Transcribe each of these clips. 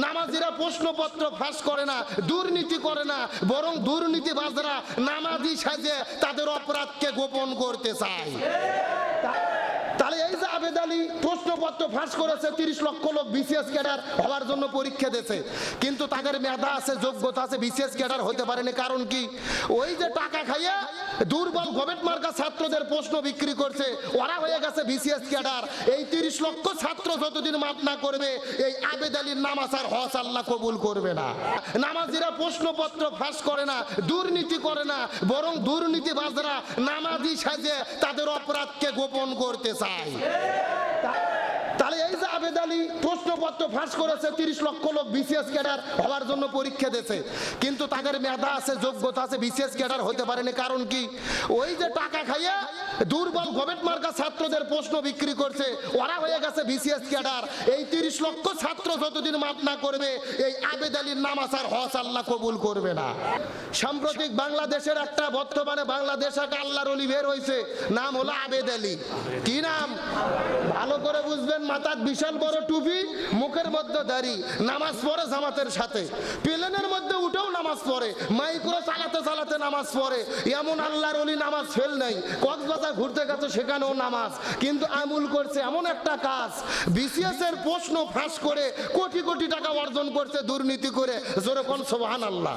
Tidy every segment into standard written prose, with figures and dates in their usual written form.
নামাজিরা প্রশ্নপত্র ফাঁস করে না, দুর্নীতি করে না, বরং দুর্নীতিবাজরা নামাজি সাজে তাদের অপরাধকে গোপন করতে চায়। তাহলে এই যে আবেদ আলী প্রশ্নপত্র ফাঁস করেছে, 30 লক্ষ লোক বিসিএস ক্যাডার হওয়ার জন্য পরীক্ষা দিয়েছে, কিন্তু তাদের মেধা আছে, যোগ্যতা আছে, বিসিএস ক্যাডার হতে পারেনি। কারণ কি? ওই যে টাকা খাইয়ে দুর্বল গভর্নমেন্ট মার্কা ছাত্রদের প্রশ্ন বিক্রি করছে, ওরা হয়ে গেছে বিসিএস ক্যাডার। এই 30 লক্ষ ছাত্র যতদিন মাপ না করবে, এই আবেদ আলীর নামাজ আর হজ আল্লাহ কবুল করবে না। নামাজিরা প্রশ্নপত্র ফাঁস করে না, দুর্নীতি করে না, বরং দুর্নীতিবাজরা নামাজি সাজে তাদের অপরাধকে গোপন করতে চায়। তাহলে এই যে আবেদ আলী প্রশ্নপত্র ফাঁস করেছে, 30 লক্ষ লোক বিসিএস ক্যাডার হওয়ার জন্য পরীক্ষা দিয়েছে, কিন্তু তাদের মেধা আছে, যোগ্যতা আছে, বিসিএস ক্যাডার হতে পারেনি। কারণ কি? ওই যে টাকা খাইয়ে দুর্বল গভর্নমেন্ট মার্কা ছাত্রদের প্রশ্ন বিক্রি করছে, ওরা হয়ে গেছে বিসিএস ক্যাডার। এই 30 লক্ষ ছাত্র যতদিন মাপ না করবে, এই আবেদ আলীর নামাজ আর হজ আল্লাহ কবুল করবে না। সাম্প্রতিক বাংলাদেশের একটা, বর্তমানে বাংলাদেশ একটা আল্লাহর ওলি বের হয়েছে, নাম হলো আবেদ আলী। কি নাম? ভালো করে বুঝবেন, মাথার বিশাল বড় টুপি, মুখের মধ্যে দাড়ি, নামাজ পড়ে জামাতের সাথে, প্লেনের মধ্যে উঠেও নামাজ পড়ে, মাইক্রো চালাতে চালাতে নামাজ পড়ে। এমন আল্লাহর ওলি নামাজ ফেল নাই। কক্সবাজার ঘুরতে গেছে, সেখানেও নামাজ, কিন্তু আমল করছে এমন একটা কাজ, বিসিএস এর প্রশ্ন ফাঁস করে কোটি কোটি টাকা অর্জন করছে দুর্নীতি করে। জোরে কোন সুবহানাল্লাহ।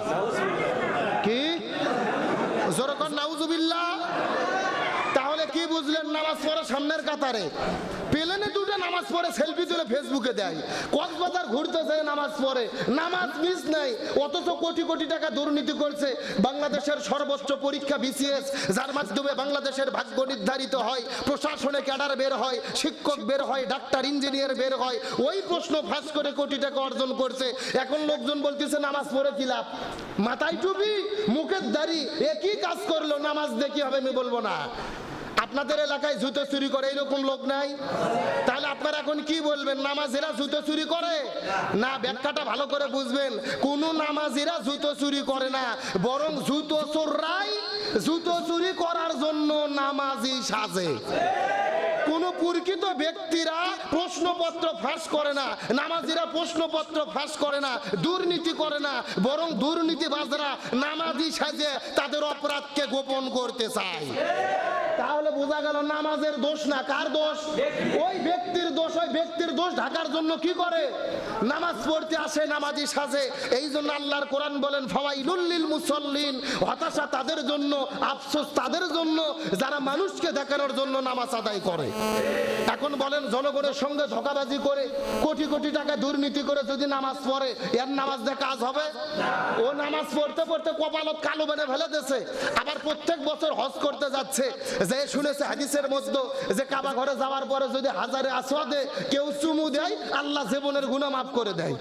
কি জোরে কোন নাউজুবিল্লাহ। তাহলে কি বুঝলেন? নামাজ পড়ে সামনের কাতারে, প্লেনে দুটো নামাজ পড়ে সেলফি তুলে ফেসবুকে দেয়, কক্সবাজার ঘুরতে যায় নামাজ পড়ে, নামাজ মিস নাই, অথচ কোটি কোটি টাকা দুর্নীতি করছে। বাংলাদেশের সর্বোচ্চ পরীক্ষা বিসিএস, যার মাধ্যমে বাংলাদেশের ভাগ্য নির্ধারিত হয়, প্রশাসনে ক্যাডার বের হয়, শিক্ষক বের হয়, ডাক্তার ইঞ্জিনিয়ার বের হয়, ওই প্রশ্ন ফাঁস করে কোটি টাকা অর্জন করছে। এখন লোকজন বলতেছে নামাজ পড়ে কি লাভ? মাথায় টুপি, মুখের দাড়ি, একই কাজ করলো, নামাজ দেখি হবে আমি বলবো না। আপনাদের এলাকায় জুতো চুরি করে এরকম লোক নাই? তাহলে আপনারা এখন কি বলবেন? নামাজিরা জুতো চুরি করে না? ব্যাখ্যাটা ভালো করে বুঝবেন। কোন নামাজিরা জুতো চুরি করে না, বরং জুতো চোররাই জুতো চুরি করার জন্য নামাজি সাজে। কোন প্রকৃত ব্যক্তিরা প্রশ্নপত্র ফাঁস করে না, নামাজিরা প্রশ্নপত্র ফাঁস করে না, দুর্নীতি করে না, বরং দুর্নীতিবাজরা নামাজি সাজে তাদের অপরাধকে গোপন করতে চায়। তাহলে বোঝা গেল নামাজের দোষ না, কার দোষ? ওই ব্যক্তির দোষ। ওই ব্যক্তির দোষ ঢাকার জন্য কি করে? নামাজ পড়তে আসে, নামাজি সাজে। এই জন্য আল্লাহর কোরআন বলেন, ফাওয়াইলুল লিল মুসাল্লিন, হতাশা তাদের জন্য, আফসোস তাদের জন্য যারা মানুষকে দেখানোর জন্য নামাজ আদায় করে। এখন বলেন, জনগণের সঙ্গে ধোঁকাবাজি করে কোটি কোটি টাকা দুর্নীতি করে যদি নামাজ পড়ে, এর নামাজ দিয়ে কাজ হবে? ও নামাজ পড়তে পড়তে কপালত কালো বেনে ফেলে দিয়েছে, আবার প্রত্যেক বছর হজ করতে যাচ্ছে। যে শুনেছে হাদিসের মধ্যে যে কাবা ঘরে যাওয়ার পরে যদি হাজারে আসওয়াদে কেউ চুমু দেয়, আল্লাহ জীবনের গুনাহ মাফ করে দেয়।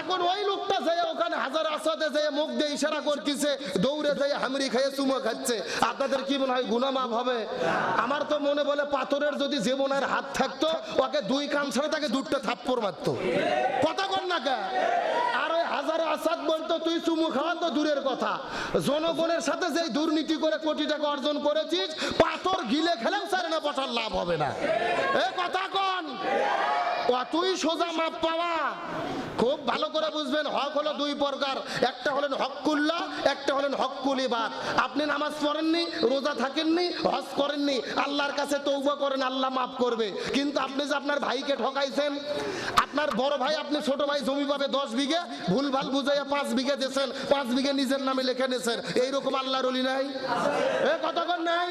এখন ওই লোকটা যায় ওখানে হাজারে আসওয়াদে যায় মুখ দিয়ে ইশারা করতেছে, দৌড়ে যায় হামরি খেয়ে চুমু খাচ্ছে। আপনাদের কি মনে হয় গুনাহ মাফ হবে? আমার তো মনে বলে পাথরের যদি জীবনের হাত থাকতো, ওকে দুই কান ছাড়া তাকে দুটো থাপ্পড় মারতো। কথা কর না কে? আর ওই হাজারে আসাদ বলতো তুই চুমু খাওয়া তো দূরের কথা, জনগণের সাথে যে দুর্নীতি করে কোটি টাকা অর্জন করেছিস, পাথর গিলে খেলেও সারে না বসার লাভ হবে না। এ কথা কন, তুই সোজা মাপ পাওয়া। খুব ভালো করে বুঝবেন, হক হলো দুই প্রকার, একটা হলেন হক্কুল্লাহ, একটা হলেন হক্কুল ইবাদ। আপনি নামাজ পড়েননি, রোজা থাকেননি, হজ করেননি, আল্লাহর কাছে তওবা করেন, আল্লাহ মাফ করবে। কিন্তু আপনি যে আপনার ভাইকে ঠকাইছেন, আপনার বড় ভাই, আপনি ছোট ভাই জমি পাবে 10 বিঘে, ভুলভাল বুঝাইয়া 5 বিঘে দিয়েছেন, 5 বিঘে নিজের নামে লিখে নিয়েছেন, এইরকম আল্লাহর ওলি নাই? এ কতক্ষণ নাই?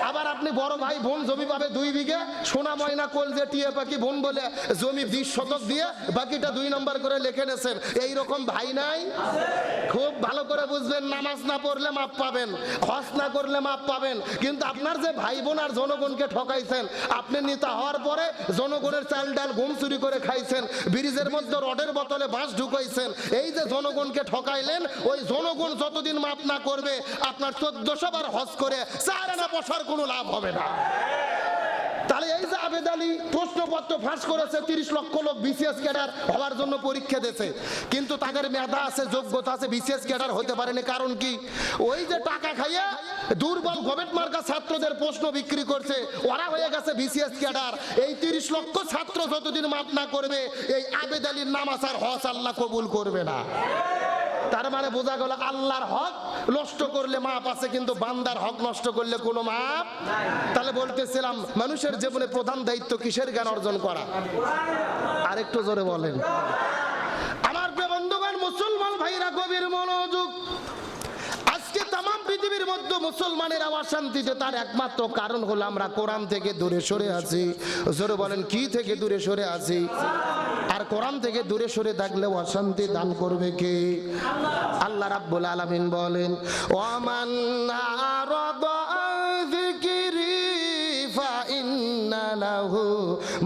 আবার আপনি বড় ভাই বোন জমি পাবে 2 বিঘে, সোনা ময়না কোল যে টিয়া পাখি বোন বলে জমি 20 শতক দিয়ে বাকিটা 2 নম্বর করে লিখে নিয়েছেন, এইরকম ভাই নাই? খুব ভালো করে বুঝবেন, নামাজ না পড়লে মাপ পাবেন, হজ না করলে মাপ পাবেন, কিন্তু আপনার যে ভাই বোন আর জনগণকে ঠকাইছেন, আপনি নেতা হওয়ার পরে জনগণের চাল ডাল গম চুরি করে খাইছেন, ব্রিজের মধ্যে রডের বোতলে বাঁশ ঢুকাইছেন, এই যে জনগণকে ঠকাইলেন, ওই জনগণ যতদিন মাপ না করবে, আপনার 1400 বার হজ করে 4 আনা বসার কোনো লাভ হবে না। তাহলে তাহলে এই যে আবেদ আলী প্রশ্নপত্র ফাঁস করেছে, 30 লক্ষ লোক বিসিএস ক্যাডার হওয়ার জন্য পরীক্ষা দিয়েছে, কিন্তু তাদের মেধা আছে, যোগ্যতা আছে, বিসিএস ক্যাডার হতে পারেনি। কারণ কি? ওই যে টাকা খাইয়ে দুর্বল গবেট মার্কা ছাত্রদের প্রশ্ন বিক্রি করছে, ওরা হয়ে গেছে বিসিএস ক্যাডার। এই 30 লক্ষ ছাত্র যতদিন মাপ না করবে, এই আবেদ আলীর নামাজ আর হজ আল্লাহ কবুল করবে না। তার মানে বোঝা গেল আল্লাহর হক নষ্ট করলে মাপ আছে, কিন্তু বান্দার হক নষ্ট করলে কোনো মাপ। তাহলে বলতেছিলাম মানুষের জীবনে প্রধান দায়িত্ব কিসের? জ্ঞান অর্জন করা। আর একটু জোরে বলেন। আমার প্রিয় বন্ধুগণ, মুসলমান ভাইরা গভীর মনোযোগ। আজকে তাম পৃথিবীর মধ্যে মুসলমানের অশান্তিতে তার একমাত্র কারণ হলো আমরা কোরআন থেকে দূরে সরে আছি। জোরে বলেন, কি থেকে দূরে সরে আছি? আর কোরআন থেকে দূরে সরে থাকলে অশান্তি দান করবে কে? আল্লাহ রাব্বুল আলামিন বলেন, ওয়ামান আরাদা আন যিকরি ফা ইন্না লাহু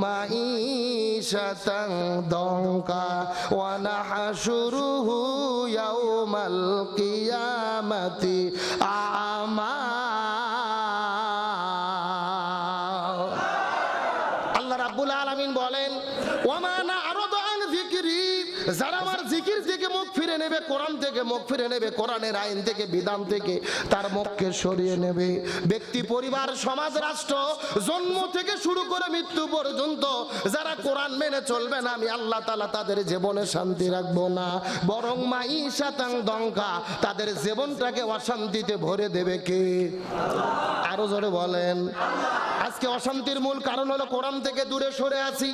মাঈশাতান দানকা ওয়া নাহশুরুহু ইয়াউমাল কিয়ামাতি আমা। আল্লাহ রাব্বুল আলামিন বলেন, ওয়ামান আরাদা আন যিকরি, যারা আমার জিকির থেকে মুখ ফিরে নেবে, কোরআন থেকে মুখ ফিরে নেবে, কোরআনের আইন থেকে, বিধান থেকে তার মুখকে সরিয়ে নেবে, ব্যক্তি, পরিবার, সমাজ, রাষ্ট্র, জন্ম থেকে শুরু করে মৃত্যু পর্যন্ত যারা কোরআন মেনে চলবে না, আমি আল্লাহ তাআলা তাদের জীবনে শান্তি রাখবো না, বরং মাঈশাতান দঙ্কা, তাদের জীবনটাকে অশান্তিতে ভরে দেবে কে? আরো জোরে বলেন। আজকে অশান্তির মূল কারণ হলো কোরআন থেকে দূরে সরে আছি।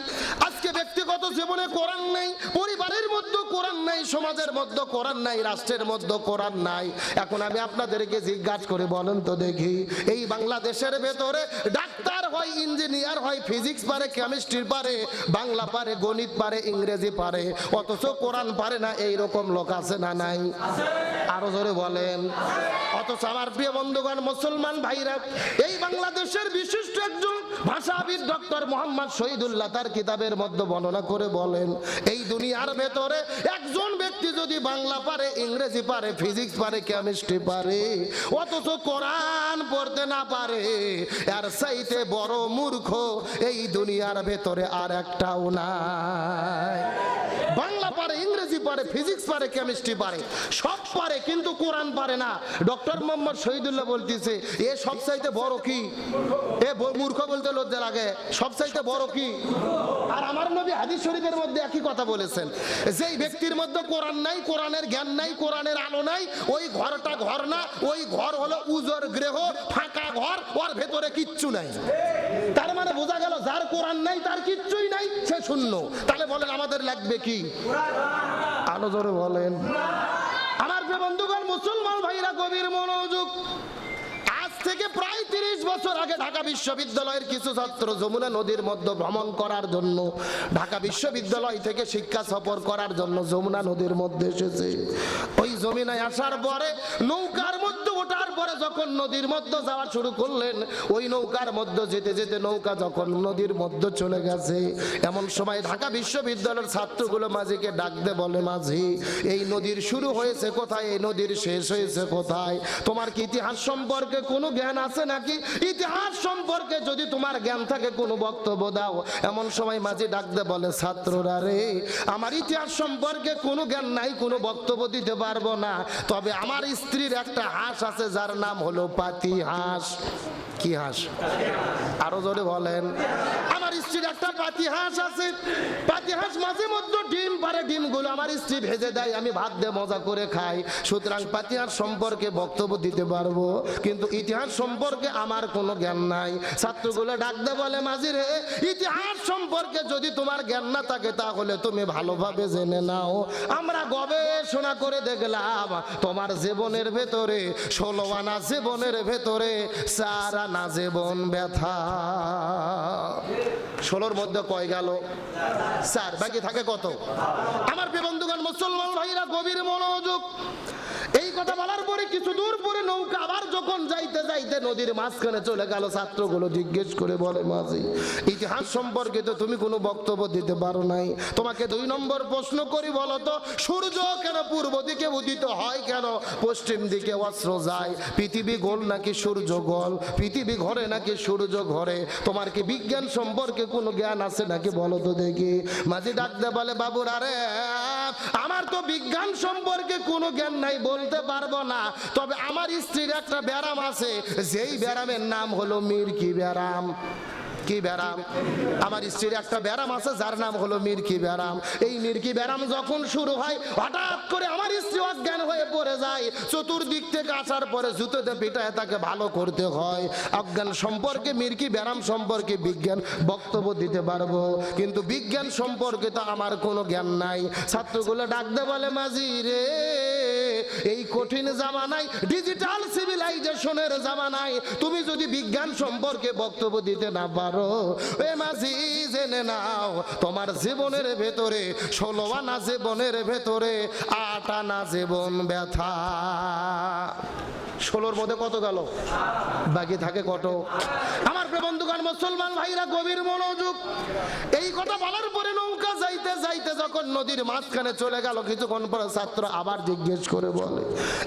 আজকে ব্যক্তিগত জীবনে কোরআন নেই, পরিবারের মধ্যে কোরআন নাই, সমাজের মধ্যে কোরআন নাই, রাষ্ট্রের মধ্যে কোরআন নাই। এখন আমি আপনাদেরকে জিজ্ঞাসা করে বলেন তো দেখি, এই বাংলাদেশের ভেতরে ডাক্তার হয়, ইঞ্জিনিয়ার হয়, ফিজিক্স পারে, কেমিস্ট্রি পারে, বাংলা পারে, গণিত পারে, ইংরেজি পারে, অথচ কোরআন পারে না, এইরকম লোক আছে না নাই? আরো জোরে বলেন। অথচ আমার প্রিয় বন্ধুগণ, মুসলমান ভাইরা, এই বাংলাদেশের বিশিষ্ট একজন ভাষাবিদ ডক্টর মোহাম্মদ শহীদুল্লাহ তার কিতাবের মধ্যে বর্ণনা করে বলেন, এই দুনিয়ার ভেতরে একজন ব্যক্তি যদি বাংলা পারে, ইংরেজি পারে, ফিজিক্স পারে, কেমিস্ট্রি পারে, অথচ কোরআন পড়তে না পারে, এর চাইতে বড় মূর্খ এই দুনিয়ার ভেতরে আর একটাও নাই। বাংলা পারে, ইংরেজি পারে, ফিজিক্স পারে, কেমিস্ট্রি পারে, সব পারে, কিন্তু কোরআন পারে না। ডক্টর মোহাম্মদ শহীদুল্লাহ বলতেছে, এ সবচাইতে বড় কি? এ মূর্খ বলতে লজ্জা লাগে, সবচাইতে বড় কি? আর আমার নবী হাদিস শরীফের মধ্যে একই কথা বলেছেন, যেই ব্যক্তির মধ্যে কোরআন নাই, কোরআনের জ্ঞান নাই, কোরআনের আলো নাই, ওই ঘরটা ঘর না, ওই ঘর হলো উজর গৃহ, ফাঁকা ঘর, ওর ভেতরে কিচ্ছু নাই। তার মানে বোঝা গেল যার কোরআন নাই তার কিচ্ছুই নাই, সে শূন্য। তাহলে বলেন আমাদের লাগবে কি? আলো জোরে বলেন। আমার প্রিয় বন্ধুগণ, মুসলমান ভাইরা গভীর মনোযোগ। আজ থেকে প্রায় 30 বছর আগে ঢাকা বিশ্ববিদ্যালয়ের কিছু ছাত্র যমুনা নদীর মধ্যে ভ্রমণ করার জন্য, ঢাকা বিশ্ববিদ্যালয় থেকে শিক্ষা সফর করার জন্য যমুনা নদীর মধ্যে এসেছে। ওই যমুনায় আসার পরে নৌকার মধ্যে ওঠার পরে যখন নদীর মধ্যে যাওয়া শুরু করলেন, ওই নৌকার মধ্যে যেতে যেতে নৌকা যখন নদীর মধ্যে চলে গেছে, এমন সময় ঢাকা বিশ্ববিদ্যালয়ের ছাত্রগুলো মাঝিকে ডাক দে বলে, মাঝি, এই নদীর শুরু হয়েছে কোথায়, এই নদীর শেষ হয়েছে কোথায়? তোমার কি ইতিহাস সম্পর্কে কোনো জ্ঞান আছে নাকি? ইতিহাস সম্পর্কে যদি তোমার জ্ঞান থাকে কোনো বক্তব্য দাও। এমন সময় মাঝি ডাক দে বলে, ছাত্ররা রে, আমার ইতিহাস সম্পর্কে কোনো জ্ঞান নাই, কোনো বক্তব্য দিতে পারবো না, তবে আমার স্ত্রীর একটা হাঁস আছে যার নাম হলো পাতি হাঁস। কি হাঁস? আরো জোরে বলেন। আমার স্ত্রীর একটা পাতি হাঁস আছে, পাতি হাঁস মাঝে মধ্যে ডিম পারে, ডিমগুলো আমার স্ত্রী ভেজে দেয়, আমি ভাত দিয়ে মজা করে খাই। সুতরাং পাতি হাঁস সম্পর্কে বক্তব্য দিতে পারবো, কিন্তু ইতিহাস সম্পর্কে আমার কোনো জ্ঞান নাই। ছাত্রগুলো ডাকতে বলে, মাঝি রে, ইতিহাস সম্পর্কে যদি তোমার জ্ঞান না থাকে তাহলে তুমি ভালোভাবে জেনে নাও, আমরা গবেষণা করে দেখলাম তোমার জীবনের ভেতরে 16 আনা জীবনের ভেতরে 4 আনা জীবন ব্যথা। 16-র মধ্যে কয় গেল? 4, বাকি থাকে কত? আমার প্রিয় বন্ধুগণ, মুসলমান ভাইরা গভীর মনোযোগ। এই কথা বলার পরে কিছু দূর পরে নৌকা আবার যখন যাইতে যাইতে নদীর মাঝখানে চলে গেল, ছাত্রগুলো জিজ্ঞেস করে বলে, মাঝি ইতিহাস সম্পর্কে তো তুমি কোনো বক্তব্য দিতে পারো নাই, তোমাকে 2 নম্বর প্রশ্ন করি, বলো তো সূর্য কেন পূর্ব দিকে উদিত হয়, কেন পশ্চিম দিকে অস্ত্র যায়? পৃথিবী গোল নাকি সূর্য গোল? পৃথিবী ঘরে নাকি সূর্য ঘরে? তোমার কি বিজ্ঞান সম্পর্কে কোনো জ্ঞান আছে নাকি বলো তো দেখি। মাঝি ডাকতে বলে, বাবুর আরে আমার তো বিজ্ঞান সম্পর্কে কোনো জ্ঞান নাই, বলতে পারবো না, তবে আমার স্ত্রীর একটা ব্যারাম আছে, যেই ব্যারামের নাম হলো মির্কি ব্যারাম। কি ব্যারাম? আমার স্ত্রীর একটা ব্যারাম আছে যার নাম হলো মির্কি ব্যারাম। এই মির্কি ব্যারাম যখন শুরু হয় হঠাৎ করে আমার স্ত্রী অজ্ঞান হয়ে পড়ে যায়, চতুর্দিক থেকে আসার পরে জুতোতে পিটায় তাকে ভালো করতে হয়। অজ্ঞান সম্পর্কে, মির্কি ব্যারাম সম্পর্কে বিজ্ঞান বক্তব্য দিতে পারবো, কিন্তু বিজ্ঞান সম্পর্কে তো আমার কোনো জ্ঞান নাই। ছাত্রগুলো ডাকতে বলে, মাঝি রে এই কঠিন জামানায়, ডিজিটাল সিভিলাইজেশনের জামানায় তুমি যদি বিজ্ঞান সম্পর্কে বক্তব্য দিতে না পারো, এ মাঝি জেনে নাও তোমার জীবনের ভেতরে 16 আনা জীবনের ভেতরে 8 আনা জীবন ব্যথা। 16-র মধ্যে কত গেল? বাকি থাকে কত? আমার প্রিয় বন্ধুগণ, মুসলমান ভাইরা গভীর মনোযোগ। এই কথা বলার পরে নৌকা যাইতে যাইতে যখন নদীর মাঝখানে চলে গেল, কিছুক্ষণ পরে ছাত্র আবার জিজ্ঞেস করে বলে,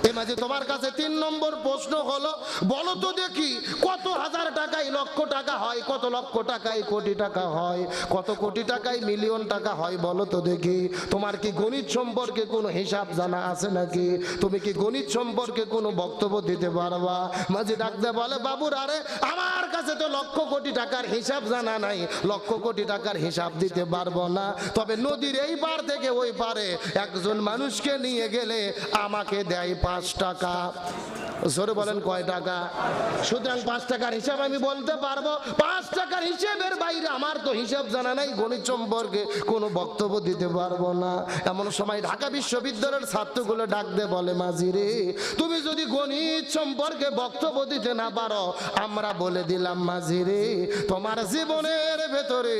এ মাঝি তোমার কাছে 3 নম্বর প্রশ্ন হলো, বলো তো দেখি কত হাজার টাকায় লক্ষ টাকা হয়, কত লক্ষ টাকায় কোটি টাকা হয়, কত কোটি টাকায় মিলিয়ন টাকা হয়, বলো তো দেখি। তোমার কি গণিত সম্পর্কে কোনো হিসাব জানা আছে নাকি? তুমি কি গণিত সম্পর্কে কোনো বক্তব্য দিতে পারবা? মাঝি ডাকতে বলে, বাবুর আরে আমার কাছে তো লক্ষ কোটি টাকার হিসাব জানা নাই, লক্ষ কোটি টাকার হিসাব দিতে পারবো না, তবে নদীর এই পার থেকে ওই পারে একজন মানুষকে নিয়ে গেলে আমাকে দেয় 5 টাকা। জোরে বলেন কয় টাকা? সুতরাং 5 টাকার হিসাব আমি বলতে পারবো, 5 টাকার হিসাবের বাইরে আমার তো হিসাব জানা নাই, গণিত সম্পর্কে কোনো বক্তব্য দিতে পারবো না। এমন সময় ঢাকা বিশ্ববিদ্যালয়ের ছাত্রগুলো ডাকতে বলে, মাঝি রে তুমি যদি গণিত সম্পর্কে বক্তব্য দিতে না পারো, আমরা বলে দিলাম মাঝি রে তোমার জীবনের ভেতরে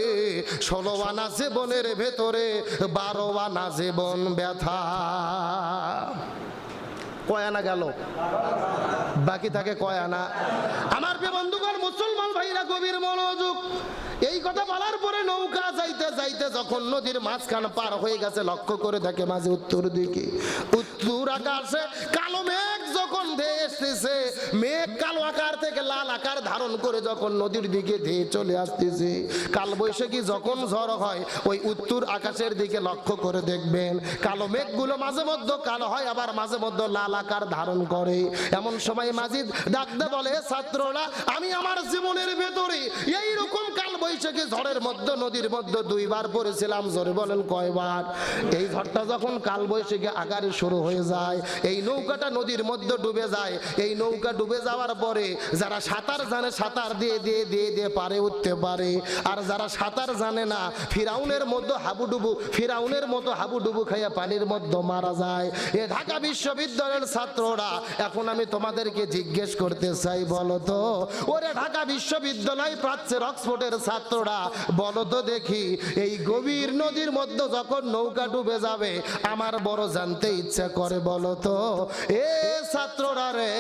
16 আনা জীবনের ভেতরে 12 আনা জীবন ব্যথা। কয় আনা গেল? বাকি থাকে কয় আনা? আমার প্রিয় বন্ধুগণ, মুসলমান ভাইরা গভীর মনোযোগ। এই কথা বলার পরে নৌকা যাইতে যাইতে যখন নদীর মাঝখান পার হয়ে গেছে, লক্ষ্য করে দেখে মাঝে উত্তর দিকে, উত্তর আকাশে কালো মেঘ যখন ধেয়ে এসতেছে, মেঘ কালো আকার থেকে লাল আকার ধারণ করে যখন নদীর দিকে ধেয়ে চলে আসতেছে, কাল বৈশাখী যখন ঝড় হয় ওই উত্তর আকাশের দিকে লক্ষ্য করে দেখবেন কালো মেঘগুলো মাঝে মধ্যে কালো হয়, আবার মাঝে মধ্যে লাল আকার ধারণ করে। এমন সময় মাঝি ডাকতে বলে, ছাত্ররা আমি আমার জীবনের ভেতরে এইরকম কাল বৈশাখী ঝড়ের মধ্যে নদীর মধ্যে 2 বার পড়েছিলাম। জোরে বলেন কয়বার? এই ঝড়টা যখন কাল বৈশাখী আকারে শুরু হয়ে যায়, এই নৌকাটা নদীর মধ্যে ডুবে যায়। এই নৌকা ডুবে যাওয়ার পরে যারা সাঁতার জানে সাঁতার দিয়ে দিয়ে দিয়ে দিয়ে পারে উঠতে পারে, আর যারা সাঁতার জানে না ফিরাউনের মধ্যে হাবুডুবু, ফিরাউনের মতো হাবুডুবু খাইয়া পানির মধ্যে মারা যায়। এ ঢাকা বিশ্ববিদ্যালয়ের ছাত্ররা, এখন আমি তোমাদেরকে জিজ্ঞেস করতে চাই, বলো তো ওরে ঢাকা বিশ্ববিদ্যালয় প্রাচ্যের অক্সফোর্ডের ছাত্ররা, বলো তো দেখি এই গভীর নদীর মধ্যে যখন নৌকা ডুবে যাবে আমার বড় জানতে ইচ্ছা করে, বলো তো এ ছাত্ররা রে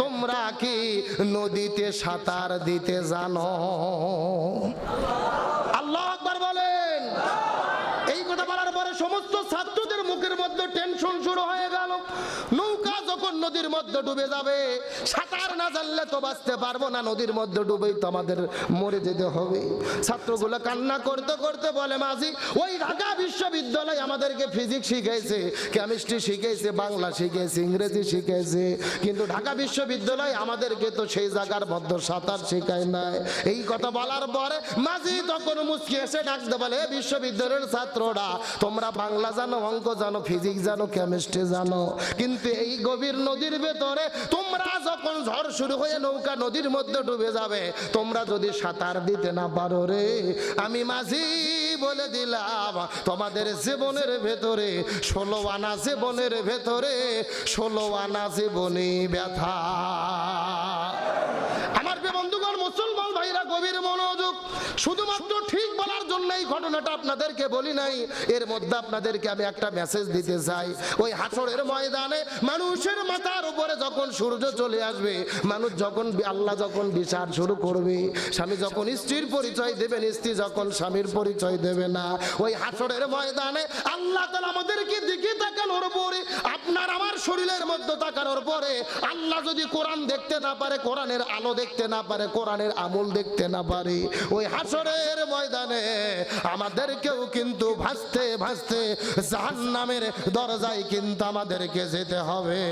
তোমরা কি নদীতে সাঁতার দিতে জানো? আল্লাহু আকবার বলেন। এই কথা বলার পরে সমস্ত ছাত্রদের মুখের মধ্যে টেনশন শুরু হয়ে গেল। নৌকা যখন নদীর মধ্যে ডুবে যাবে, সাঁতার না জানলে তো বাঁচতে পারবো না, নদীর মধ্যে ডুবেই তো আমাদের মরে যেতে হবে। ছাত্রগুলো কান্না করতে করতে বলে, মাঝি ওই ঢাকা বিশ্ববিদ্যালয় আমাদেরকে ফিজিক্স শিখাইছে, কেমিস্ট্রি শিখাইছে, বাংলা শিখাইছে, ইংরেজি শিখাইছে, কিন্তু ঢাকা বিশ্ববিদ্যালয় আমাদেরকে তো সেই জায়গার মধ্যে সাঁতার শেখায় নাই। এই কথা বলার পরে মাঝি তখন মুচকি এসে ডাকতে বলে, বিশ্ববিদ্যালয়ের ছাত্ররা তোমরা বাংলা জানো, অঙ্ক জানো, ফিজিক্স জানো, কেমিস্ট্রি জানো, কিন্তু এই গভীর নদীর ভেতরে তোমরা যখন ঝড় শুরু হয়ে নৌকা নদীর মধ্যে ডুবে যাবে, তোমরা যদি সাঁতার দিতে না পারো রে, আমি মাঝি বলে দিলাম তোমাদের জীবনের ভেতরে 16 আনা জীবনের ভেতরে 16 আনা জীবনী ব্যথা। আমার বন্ধুগণ, মুসলমান ভাইরা গভীর মনোযোগ। শুধুমাত্র ঠিক বলার জন্য এই ঘটনাটা আপনাদেরকে বলি নাই, এর মধ্যে আপনাদেরকে আমি একটা মেসেজ দিতে চাই। ওই হাসরের ময়দানে মানুষের মাথার উপরে যখন সূর্য চলে আসবে, মানুষ যখন আল্লাহ যখন বিচার শুরু করবে, স্বামী যখন স্ত্রীর পরিচয় দেবেন, স্ত্রী যখন স্বামীর পরিচয় দেবে না, ওই হাসরের ময়দানে আল্লাহ তাআলা আমাদেরকে দিকে তাকানোর পরে, আপনার আমার শরীরের মধ্যে তাকানোর পরে, আল্লাহ যদি কোরআন দেখতে না পারে, কোরআনের আলো দেখতে না পারে, কোরআনের আমল দেখতে না পারে, ওই হাসরের ময়দানে আমাদেরকেও কিন্তু ভাসতে ভাসতে জাহান্নামের দরজায় কিন্তু আমাদেরকে যেতে হবে।